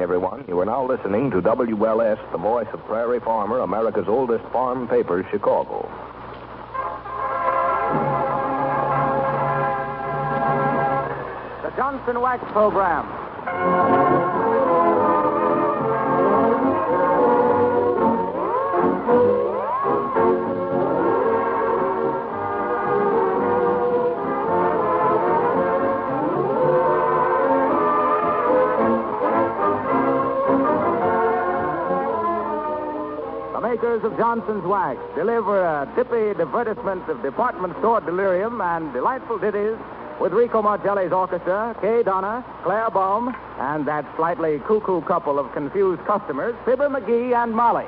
evening, everyone. You are now listening to WLS, the voice of Prairie Farmer, America's oldest farm paper, Chicago. The Johnson Wax Program. Makers of Johnson's Wax deliver a tippy divertisement of department store delirium and delightful ditties with Rico Margelli's orchestra, Kay Donna, Claire Baum, and that slightly cuckoo couple of confused customers, Fibber, McGee, and Molly.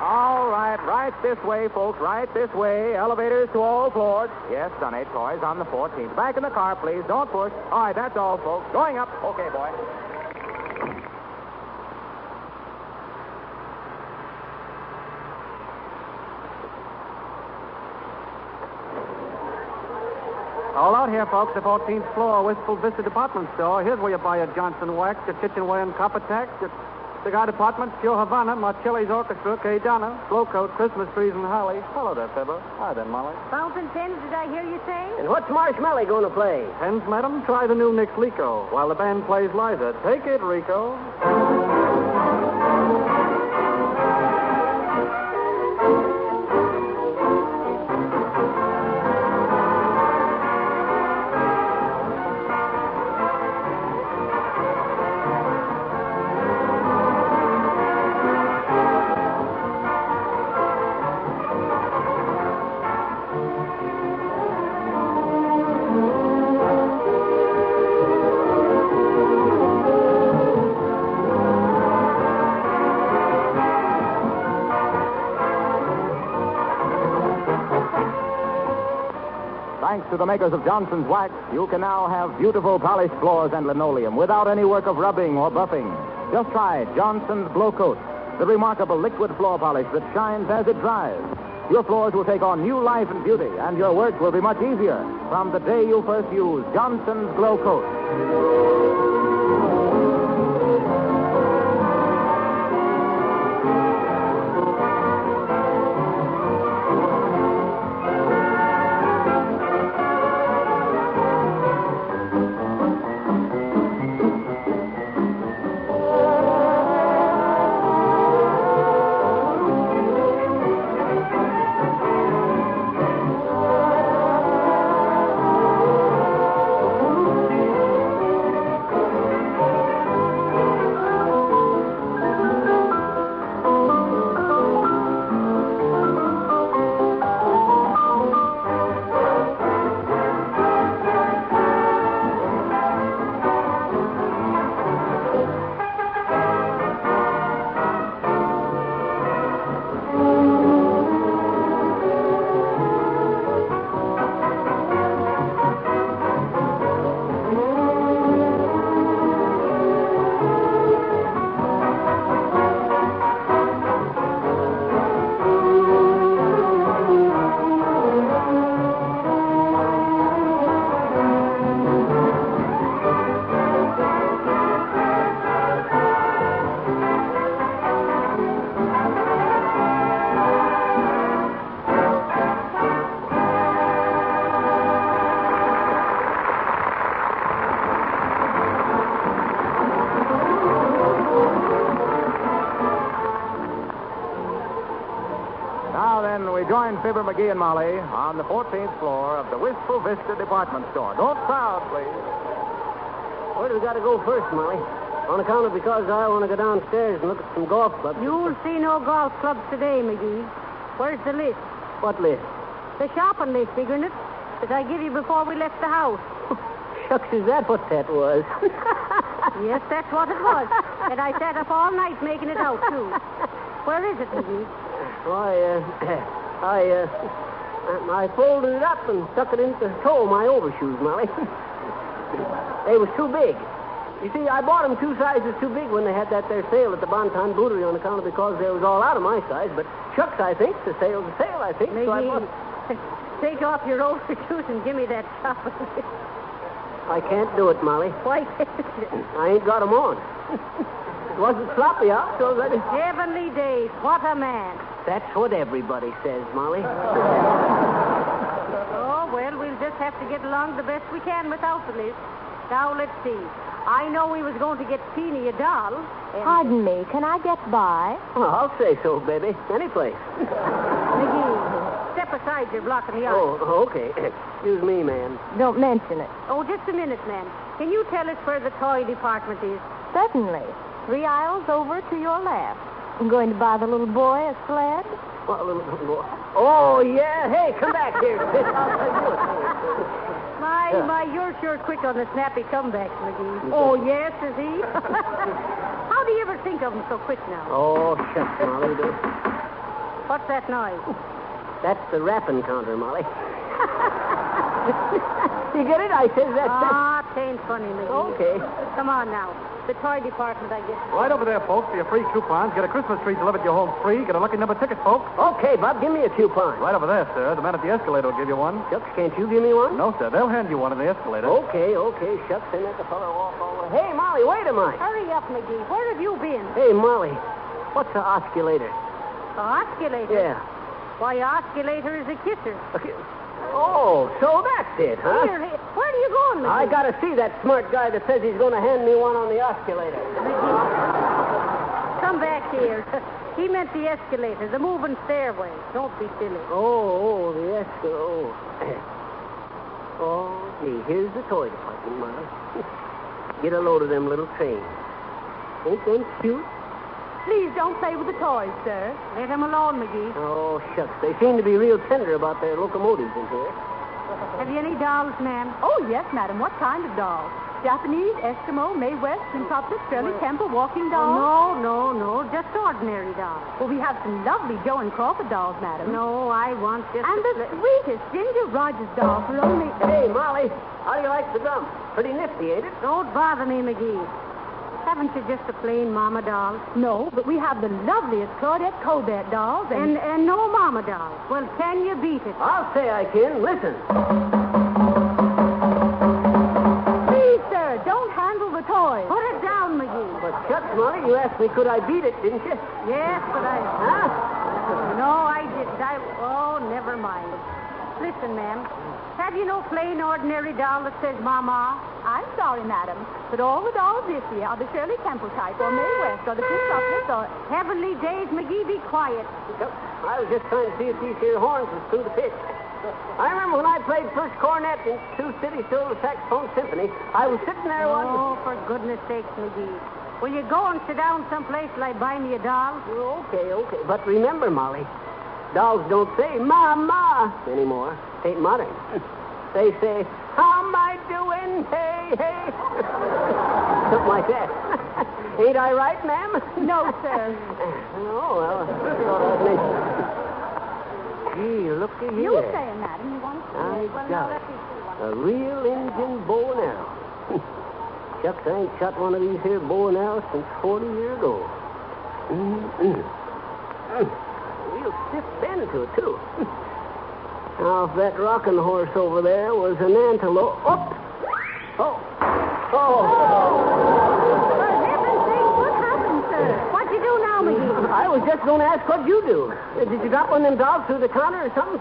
All right, right this way, folks, right this way. Elevators to all floors. Yes, Sonny, toys on the 14th. Back in the car, please. Don't push. All right, that's all, folks. Going up. Okay, boy. All out here, folks, the 14th floor, Wistful Vista Department Store. Here's where you buy your Johnson Wax, your kitchenware and copper tax, your cigar department, Pure Havana, Marcelli's Orchestra, Kay Donna, Flowcoat, Christmas trees, and holly. Hello there, Fibber. Hi there, Molly. Fountain pens, did I hear you say? And what's Marshmallow going to play? Pens, madam? Try the new Nick Lico. While the band plays Liza. Take it, Rico. Thanks to the makers of Johnson's Wax, you can now have beautiful polished floors and linoleum without any work of rubbing or buffing. Just try Johnson's Glow Coat, the remarkable liquid floor polish that shines as it dries. Your floors will take on new life and beauty, and your work will be much easier from the day you first use Johnson's Glow Coat. We join Fibber, McGee, and Molly on the 14th floor of the Wistful Vista Department Store. Don't crowd, please. Where do we got to go first, Molly? On account of because I want to go downstairs and look at some golf clubs. You'll see no golf clubs today, McGee. Where's the list? What list? The shopping list, figuring it, that I give you before we left the house. Shucks, is that what that was? Yes, that's what it was. And I sat up all night making it out, too. Where is it, McGee? I folded it up and stuck it into the toe of my overshoes, Molly. They was too big. You see, I bought them 2 sizes too big when they had that there sale at the Bonton Bouterie on account of because they was all out of my size. But shucks, I think. The sale's a sale, I think. McGee, so I bought... Take off your overshoes and give me that chopper. I can't do it, Molly. Why? I ain't got 'em on. It wasn't sloppy out, so that is... Heavenly days. What a man. That's what everybody says, Molly. Oh, well, we'll just have to get along the best we can without the list. Now, let's see. I know we was going to get Teeny a doll. Pardon me, can I get by? Oh, I'll say so, baby. Any place. McGee, step aside. You're blocking the aisle. Oh, okay. Excuse me, ma'am. Don't mention it. Oh, just a minute, ma'am. Can you tell us where the toy department is? Certainly. 3 aisles over to your left. I'm going to buy the little boy a sled. What, little boy? Oh, yeah. Hey, come back here, sis. I'll tell you what. My, you're sure quick on the snappy comebacks, McGee. Oh, yes, is he? How do you ever think of him so quick now? Oh, shucks, Molly. What's that noise? That's the rapping counter, Molly. You get it? I says that's... Ah, tain't funny, McGee. Okay. Come on now. The toy department, I guess. Right over there, folks, for your free coupons. Get a Christmas tree delivered to your home free. Get a lucky number ticket, folks. Okay, Bob, give me a coupon. Right over there, sir. The man at the escalator will give you one. Shucks, can't you give me one? No, sir. They'll hand you one in the escalator. Okay, shucks, and let the fellow walk over. Hey, Molly, wait a minute. Hurry up, McGee. Where have you been? Hey, Molly, what's an osculator? Osculator? Yeah. Why, osculator is a kisser. Okay. Oh, so that's it, huh? Here, where are you going, McGee? I gotta see that smart guy that says he's gonna hand me one on the osculator. Come back here. He meant the escalator, the moving stairway. Don't be silly. Oh, the escalator. Oh, gee, here's the toy department, Molly. Get a load of them little trains. Ain't them cute? Please don't play with the toys, sir. Let him alone, McGee. Oh, shucks. They seem to be real tender about their locomotives in here. Have you any dolls, ma'am? Oh, yes, madam. What kind of dolls? Japanese, Eskimo, Mae West, Quintuplets, Shirley Temple, walking dolls? No. Just ordinary dolls. Well, we have some lovely Joe and Crawford dolls, madam. No, I want just... And the sweetest Ginger Rogers doll for only... Hey, Molly, how do you like the drum? Pretty nifty, ain't it? Don't bother me, McGee. Haven't you just a plain mama doll? No, but we have the loveliest Claudette Colbert dolls And no mama dolls. Well, can you beat it? I'll say I can. Listen. Please, sir, don't handle the toys. Put it down, McGee. But shucks, Molly, you asked me could I beat it, didn't you? Yes, but I... Huh? No, I didn't. Oh, never mind. Listen, ma'am. Have you no plain, ordinary doll that says Mama? I'm sorry, madam, but all the dolls this year are the Shirley Temple type or Mae West or the Quintuplets or... Heavenly days, McGee, be quiet. I was just trying to see if these here horns was through the pitch. I remember when I played first cornet in Sioux City Silver Saxophone Symphony, I was sitting there one... Oh, for goodness sakes, McGee. Will you go and sit down someplace till I buy me a doll? Okay. But remember, Molly, dolls don't say Mama anymore. Ain't modern. They say, how am I doing? Hey. Something like that. Ain't I right, ma'am? No, sir. Oh, well, I thought I'd mention. Gee, looky here. You say, madam, you want to see? I got it. A real Indian bow and arrow. Shucks, I ain't shot one of these here bow and arrows since 40 years ago. Real stiff bend to it, too. Now, if that rocking horse over there was an antelope... Oh! For heaven's sake, what happened, sir? What'd you do now, McGee? I was just going to ask what'd you do. Did you drop one of them dogs through the counter or something?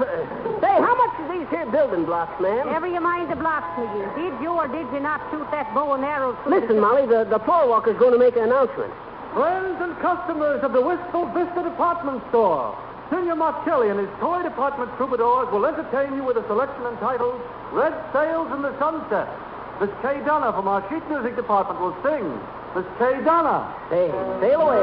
Say, how much are these here building blocks, ma'am? Never you mind the blocks, McGee. Did you or did you not shoot that bow and arrow? Listen, Molly, the floor walker's going to make an announcement. Friends and customers of the Wistful Vista Department Store, Senor Marcelli and his toy department troubadours will entertain you with a selection entitled Red Sails in the Sunset. Miss Kay Donna from our sheet music department will sing. Miss Kay Donna. Hey, sail away,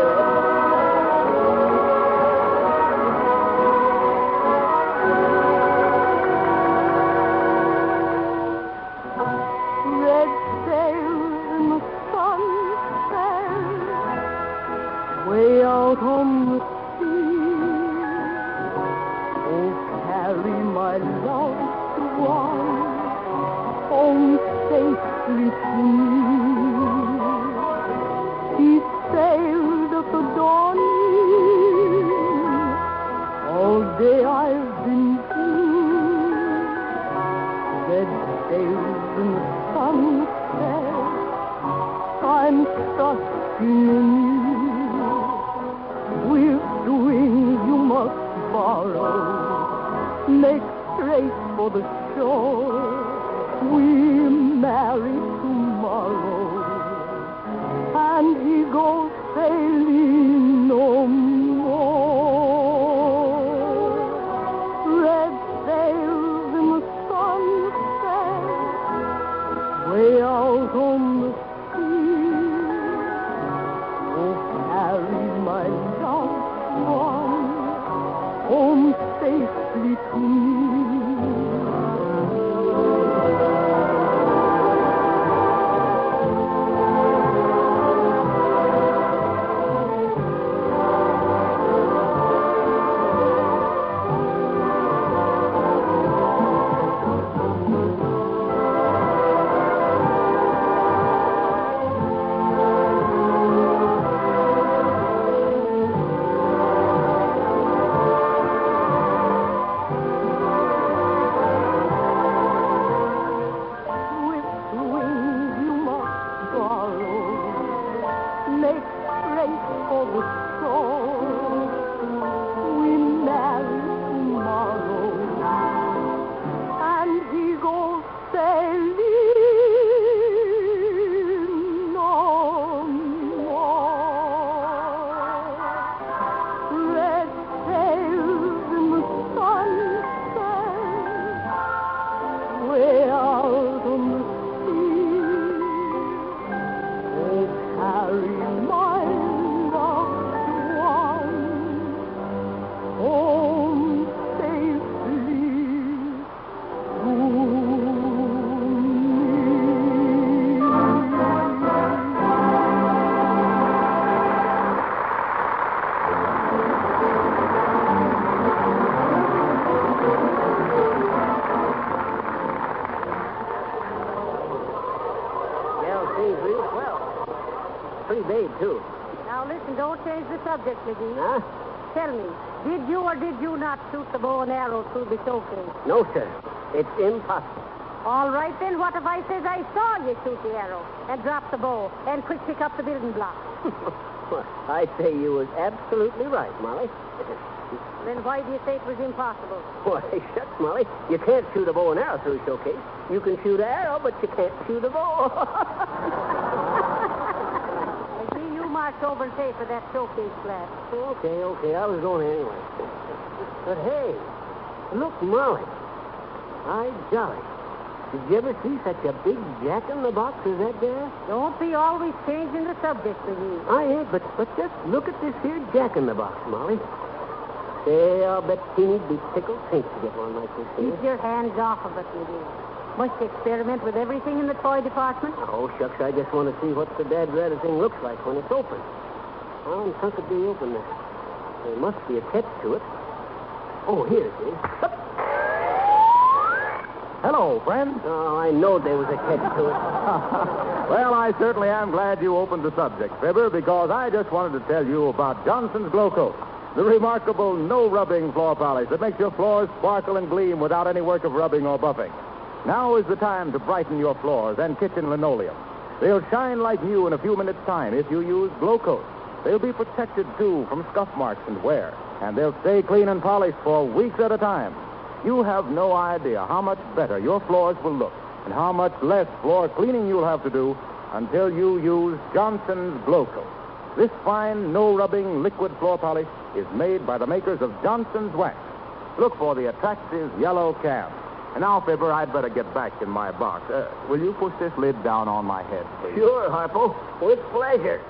Red sails in the sunset, way out on the carry my loved one home safely to me. He sailed at the dawning. All day I've been blue. trusting in you. With wings you must borrow, make straight for the shore. We marry tomorrow, and he goes sailing no more. Red sails in the sunset, way out on the sea. Oh, carry my loved one home safely to me. Subject, McGee. Huh? Tell me, did you or did you not shoot the bow and arrow through the showcase? No, sir. It's impossible. All right, then what if I says I saw you shoot the arrow and drop the bow and quick pick up the building block? Well, I say you was absolutely right, Molly. Then why do you say it was impossible? Why, shucks, Molly. You can't shoot a bow and arrow through a showcase. You can shoot an arrow, but you can't shoot a bow. March over and pay for that showcase glass. Okay. I was going anyway. But hey, look, Molly. By golly. Did you ever see such a big jack-in-the-box as that there? Don't be always changing the subject, McGee. I ain't, but just look at this here jack-in-the-box, Molly. Say, I'll bet Teeny'd be tickled pink to get one like this here. Keep your hands off of it, McGee. Must you experiment with everything in the toy department? Oh, shucks, I just want to see what the dad-rather thing looks like when it's open. How in chunk would be open there? There must be a catch to it. Oh, here it is. Hello, friend. Oh, I know there was a catch to it. Well, I certainly am glad you opened the subject, Fibber, because I just wanted to tell you about Johnson's Glow Coat, the remarkable no-rubbing floor polish that makes your floors sparkle and gleam without any work of rubbing or buffing. Now is the time to brighten your floors and kitchen linoleum. They'll shine like new in a few minutes' time if you use Glow Coat. They'll be protected, too, from scuff marks and wear, and they'll stay clean and polished for weeks at a time. You have no idea how much better your floors will look and how much less floor cleaning you'll have to do until you use Johnson's Glow Coat. This fine, no-rubbing liquid floor polish is made by the makers of Johnson's Wax. Look for the attractive yellow can. And now, Fibber, I'd better get back in my box. Will you push this lid down on my head, please? Sure, Harpo. With pleasure.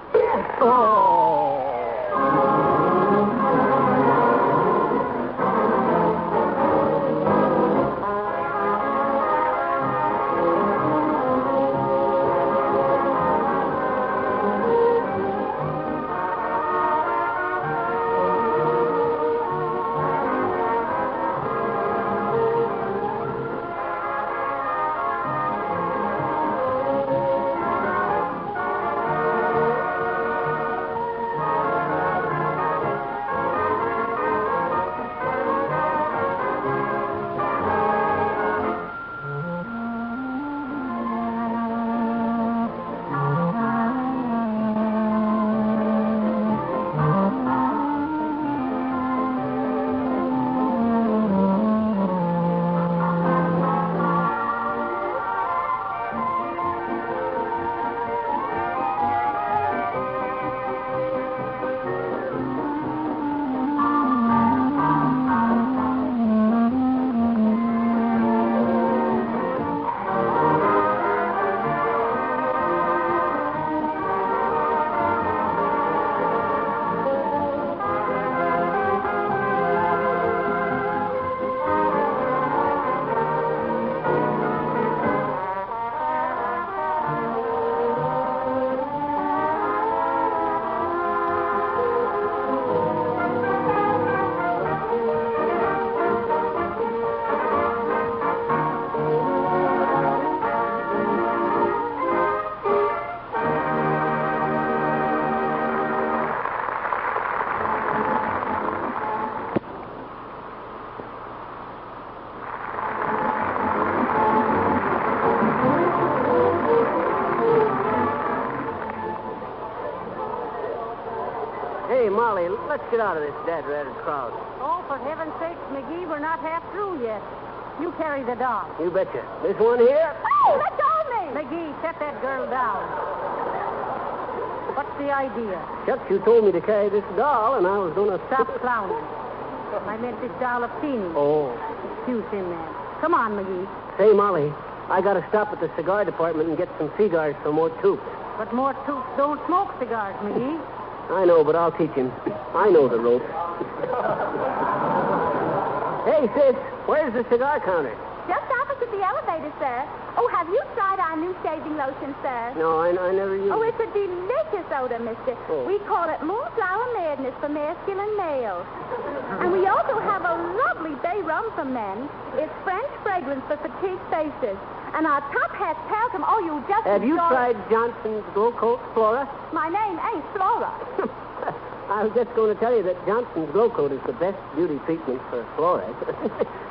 Hey, Molly, let's get out of this dad-ratted crowd. Oh, for heaven's sake, McGee, we're not half through yet. You carry the doll. You betcha. This one here? Oh, let go of me! McGee, set that girl down. What's the idea? Chuck, you told me to carry this doll, and I was going to Stop clowning. I meant this doll of Teeny. Oh. Excuse him, man. Come on, McGee. Say, Molly, I got to stop at the cigar department and get some cigars for more tooth. But more tooth don't smoke cigars, McGee. I know, but I'll teach him. I know the ropes. Hey, sis, where's the cigar counter? Just opposite the elevator, sir. Oh, have you tried our new shaving lotion, sir? No, I never used Oh, it. it's a delicious odor, mister. Oh. We call it Moonflower Madness for masculine males. And we also have a lovely bay rum for men. It's French fragrance for fatigued faces. And our top hat's talcum. Oh, you just Have you enjoy- tried Johnson's Glow Coat, Flora? My name ain't Flora. I was just going to tell you that Johnson's Glow Coat is the best beauty treatment for Flora.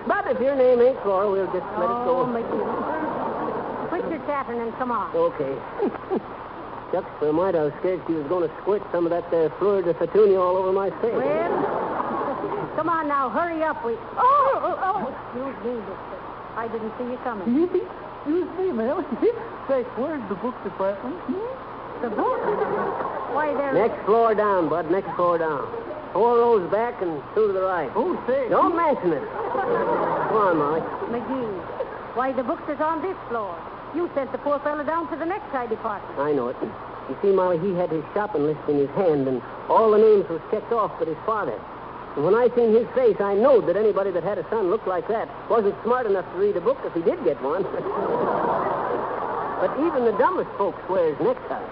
But if your name ain't Flora, we'll just let it go. Oh, McGee. Quit your chattering and come on. Okay. Shucks, for a mite, I was scared she was going to squirt some of that there Fleur de Petunia all over my face. Well, come on now, hurry up. Oh. Excuse me, mister. I didn't see you coming. Excuse me, ma'am. Say, where's the book department? The book? Why, there... Next floor down, bud. Next floor down. 4 rows back and 2 to the right. Oh, say. Don't mention it. Come on, Molly. McGee, why, the books is on this floor. You sent the poor fella down to the necktie department. I know it. You see, Molly, he had his shopping list in his hand, and all the names was checked off but his father. And when I seen his face, I knowed that anybody that had a son looked like that wasn't smart enough to read a book if he did get one. But even the dumbest folks wears neckties.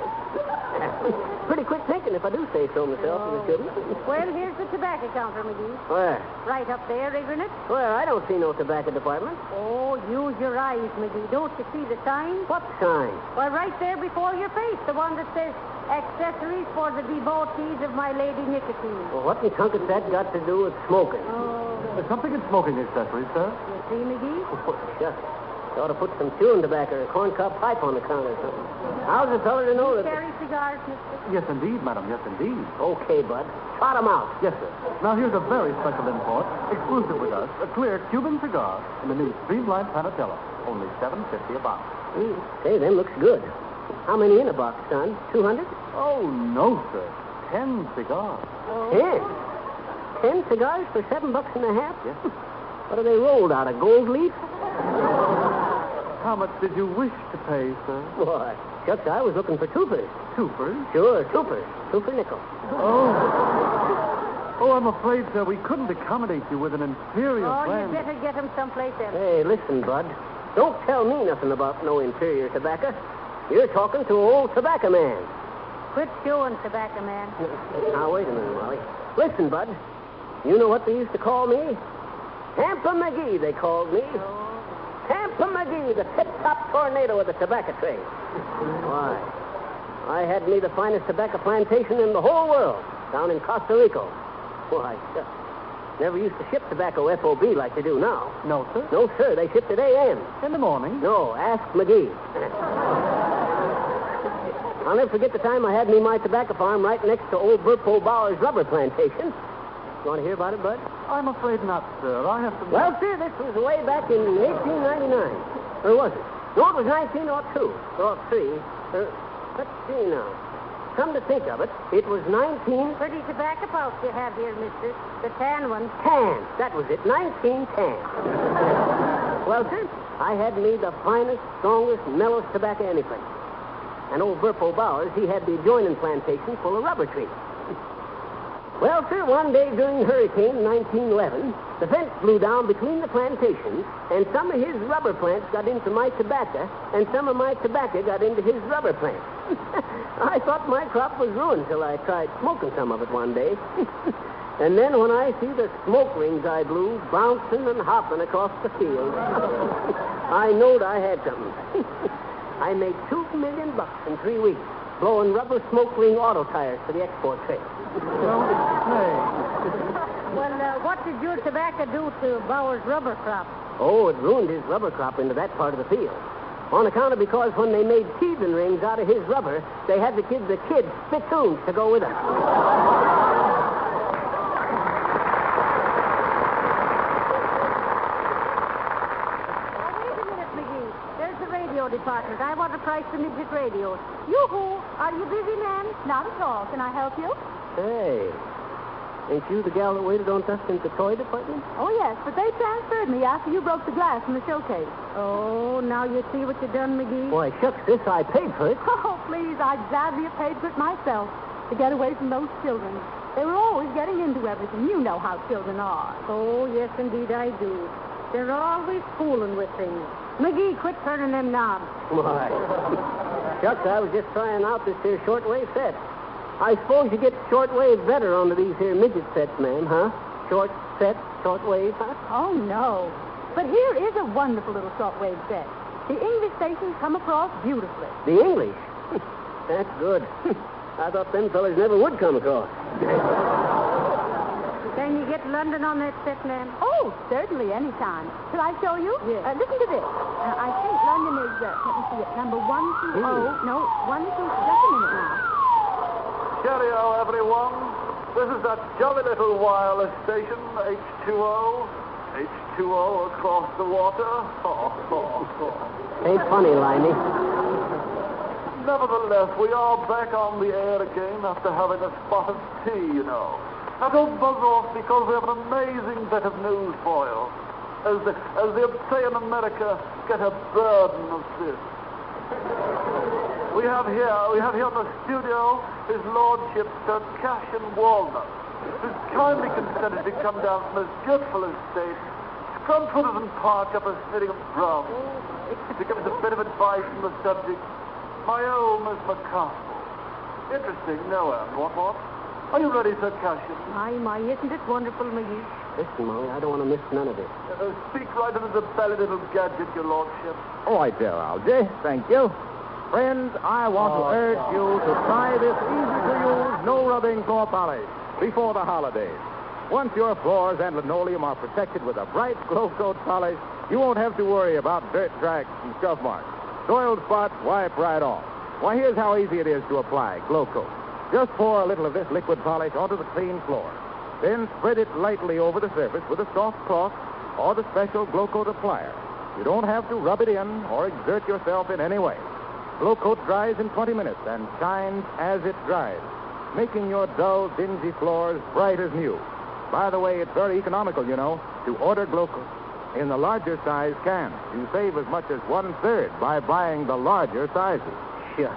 Pretty quick thinking, if I do say so myself, if you shouldn't. Well, here's the tobacco counter, McGee. Where? Right up there, isn't it? Where? I don't see no tobacco department. Oh, use your eyes, McGee. Don't you see the sign? What sign? Why, right there before your face, the one that says, accessories for the devotees of my lady nicotine. Well, what in tunkett's that got to do with smoking? Oh, There's something in smoking accessories, sir. you see, McGee? Oh, shucks. You ought to put some chewing tobacco or a corncob pipe on the counter or something. How's the feller to know You that... carry cigars, mister? Yes, indeed, madam. Yes, indeed. Okay, bud. Trot 'em out. Yes, sir. Now, here's a very special import, exclusive with us, a clear Cuban cigar in the new Streamline Panatella. Only $7.50 a box. Say, them looks good. How many in a box, son? 200? Oh, no, sir. 10 cigars. 10? 10 cigars for $7.50? Yes. What are they rolled out of, gold leaf? How much did you wish to pay, sir? Why, shucks, I was looking for twoopers. Twoopers? Sure, twoopers. 2 for nickel. Oh, I'm afraid, sir, we couldn't accommodate you with an inferior Oh, brand. you better get him someplace else. Hey, listen, bud. Don't tell me nothing about no inferior tobacco. You're talking to an old tobacco man. Quit chewing, tobacco man. Now, wait a minute, Molly. Listen, bud. You know what they used to call me? Tampa McGee, they called me. Tampa McGee, the tip-top tornado of the tobacco trade. Why, I had me the finest tobacco plantation in the whole world, down in Costa Rica. Why, shucks. Never used to ship tobacco FOB like they do now. No, sir. No, sir, they shipped it AM. In the morning? No, ask McGee. I'll never forget the time I had me my tobacco farm right next to old Burpo Bauer's rubber plantation. You want to hear about it, bud? I'm afraid not, sir. I have to... Well, sir, this was way back in 1899. Or was it? No, it was 1902. Or 3. Let's see now. Come to think of it, it was 19... Pretty tobacco pouch you have here, mister. The tan one. Tan. That was it. 1910. Well, sir, I had me the finest, strongest, mellowest tobacco anyplace. And old Burpo Bowers, he had the adjoining plantation full of rubber trees. Well, sir, one day during Hurricane 1911, the fence blew down between the plantations, and some of his rubber plants got into my tobacco, and some of my tobacco got into his rubber plants. I thought my crop was ruined till I tried smoking some of it one day. And then when I see the smoke rings I blew bouncing and hopping across the field, I knowed I had something. I made $2 million in 3 weeks, blowing rubber smoke ring auto tires for the export trade. Well, what did your tobacco do to Bauer's rubber crop? Oh, it ruined his rubber crop into that part of the field. On account of because when they made teething rings out of his rubber, they had to give the kids spittoons to go with them. department. I want to price the midget radios. Yoo-hoo! Are you busy, ma'am? Not at all. Can I help you? Hey, ain't you the gal that waited on us in the toy department? Oh, yes, but they transferred me after you broke the glass in the showcase. Oh, now you see what you done, McGee? Boy, shucks, this I paid for it. Oh, please, I'd gladly have paid for it myself to get away from those children. They were always getting into everything. You know how children are. Oh, yes, indeed, I do. They're always fooling with things. McGee, quit turning them knobs. Why? Shucks, I was just trying out this here shortwave set. I suppose you get shortwave better onto these here midget sets, ma'am, huh? Short set, shortwave, huh? Oh, no. But here is a wonderful little shortwave set. The English stations come across beautifully. The English? That's good. I thought them fellas never would come across. Can you get London on that set, ma'am? Oh, certainly, any time. Shall I show you? Yes. Listen to this. I think London is, let me see it, number 120. No, 12, just a minute now. Cheerio, everyone. This is that jolly little wireless station, H2O. H2O across the water. Ain't funny, Limey. Nevertheless, we are back on the air again after having a spot of tea, you know. Now, don't buzz off because we have an amazing bit of news for you. As they say in America, get a burden of this. We have here in the studio His Lordship Sir Cassian Walnut, who's kindly consented to come down from his beautiful estate, Scrumfooterton Park up a city of Brum, to give us a bit of advice on the subject. My old Miss McCarthy. Interesting, no, Anne. What? Are you ready, Sir Cassian? My, isn't it wonderful, McGee? Listen, Molly, I don't want to miss none of it. Speak right into the belly, little gadget, your lordship. All right there, Algy. Thank you. Friends, I want to urge you to try this easy-to-use, no-rubbing floor polish before the holidays. Once your floors and linoleum are protected with a bright glow coat polish, you won't have to worry about dirt tracks and scuff marks. Soiled spots wipe right off. Why, here's how easy it is to apply glow coat. Just pour a little of this liquid polish onto the clean floor. Then spread it lightly over the surface with a soft cloth or the special glow coat applier. You don't have to rub it in or exert yourself in any way. Glow coat dries in 20 minutes and shines as it dries, making your dull, dingy floors bright as new. By the way, it's very economical, you know, to order glow coat in the larger size cans. You save as much as 1/3 by buying the larger sizes. Shucks.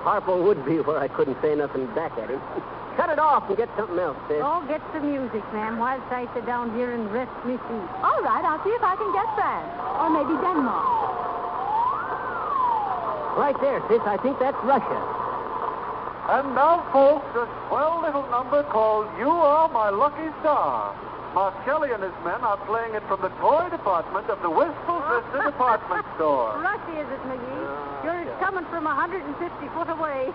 Harpo would be where I couldn't say nothing back at him. Cut it off and get something else, sis. Oh, get some music, ma'am, whilst I sit down here and rest me feet. All right, I'll see if I can get France. Or maybe Denmark. Right there, sis. I think that's Russia. And now, folks, a swell little number called You Are My Lucky Star. Marcelli and his men are playing it from the toy department of the Wistful Vista department store. Russia, is it, McGee? Sure, it's coming from 150 foot away.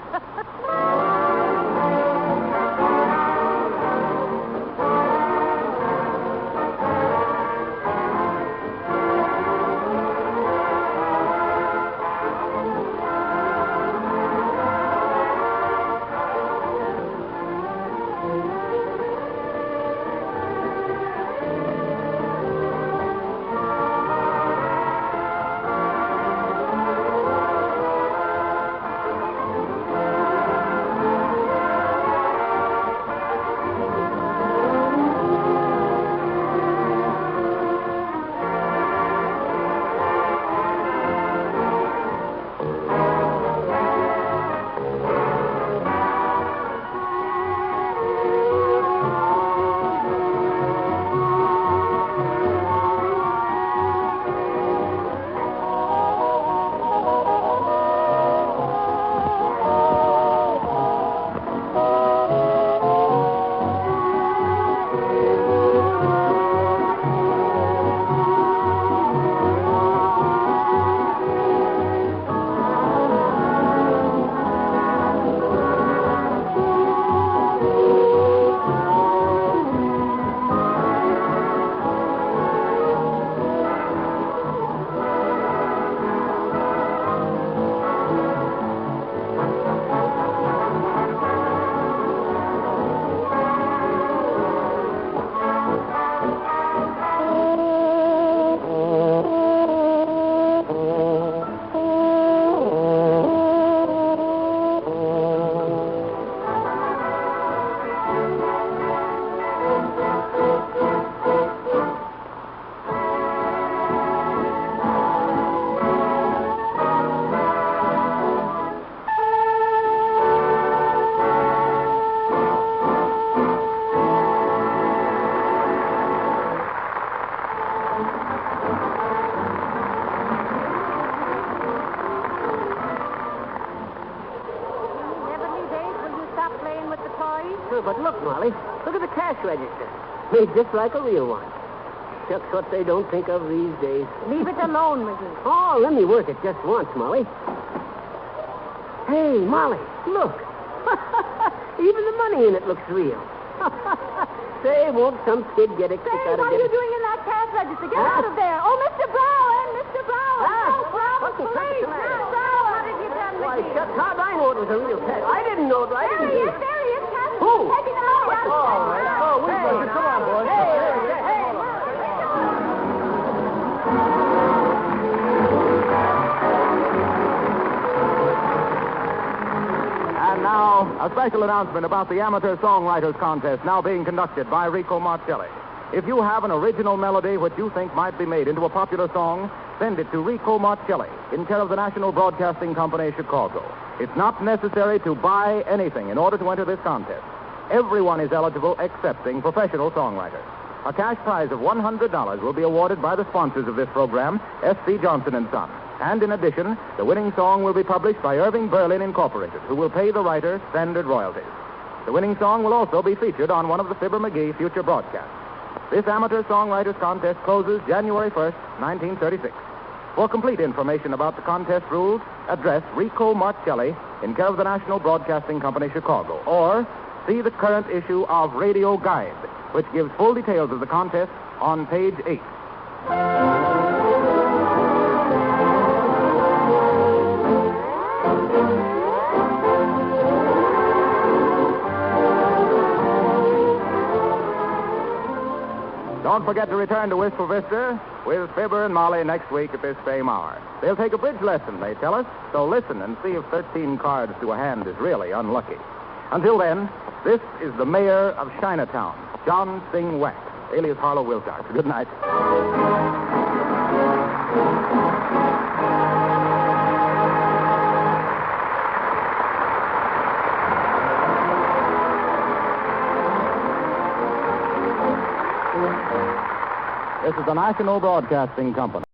but look, Molly. Look at the cash register. Made just like a real one. Shucks, what they don't think of these days. Leave it alone, McGee. Oh, let me work it just once, Molly. Hey, Molly, look. Even the money in it looks real. Say, won't some kid get a kick Say, out of what are it? you doing in that cash register? Get out of there. Oh, Mr. Brown, Mr. Brown. No problem, What's the please. matter? Mr. Brown, what have you done, Why, McGee? shucks, how'd I know it was a real cash? I didn't know it. I There didn't he do is, it. there he is. Cash. Who? Taking the money out of the cash. Oh, wait a minute. Come on, boys. Hey. And now, a special announcement about the Amateur Songwriters Contest now being conducted by Rico Marcelli. If you have an original melody which you think might be made into a popular song, send it to Rico Marcelli in care of the National Broadcasting Company, Chicago. It's not necessary to buy anything in order to enter this contest. Everyone is eligible excepting professional songwriters. A cash prize of $100 will be awarded by the sponsors of this program, S.C. Johnson & Son. And in addition, the winning song will be published by Irving Berlin Incorporated, who will pay the writer standard royalties. The winning song will also be featured on one of the Fibber McGee future broadcasts. This Amateur Songwriters Contest closes January 1st, 1936. For complete information about the contest rules, address Rico Marcelli in care of the National Broadcasting Company, Chicago, or see the current issue of Radio Guide, which gives full details of the contest on page 8. Don't forget to return to Wistful Vista with Fibber and Molly next week at this same hour. They'll take a bridge lesson, they tell us, so listen and see if 13 cards to a hand is really unlucky. Until then, this is the mayor of Chinatown, John Sing Wax, alias Harlow Wilcox. Good night. This is the National Broadcasting Company.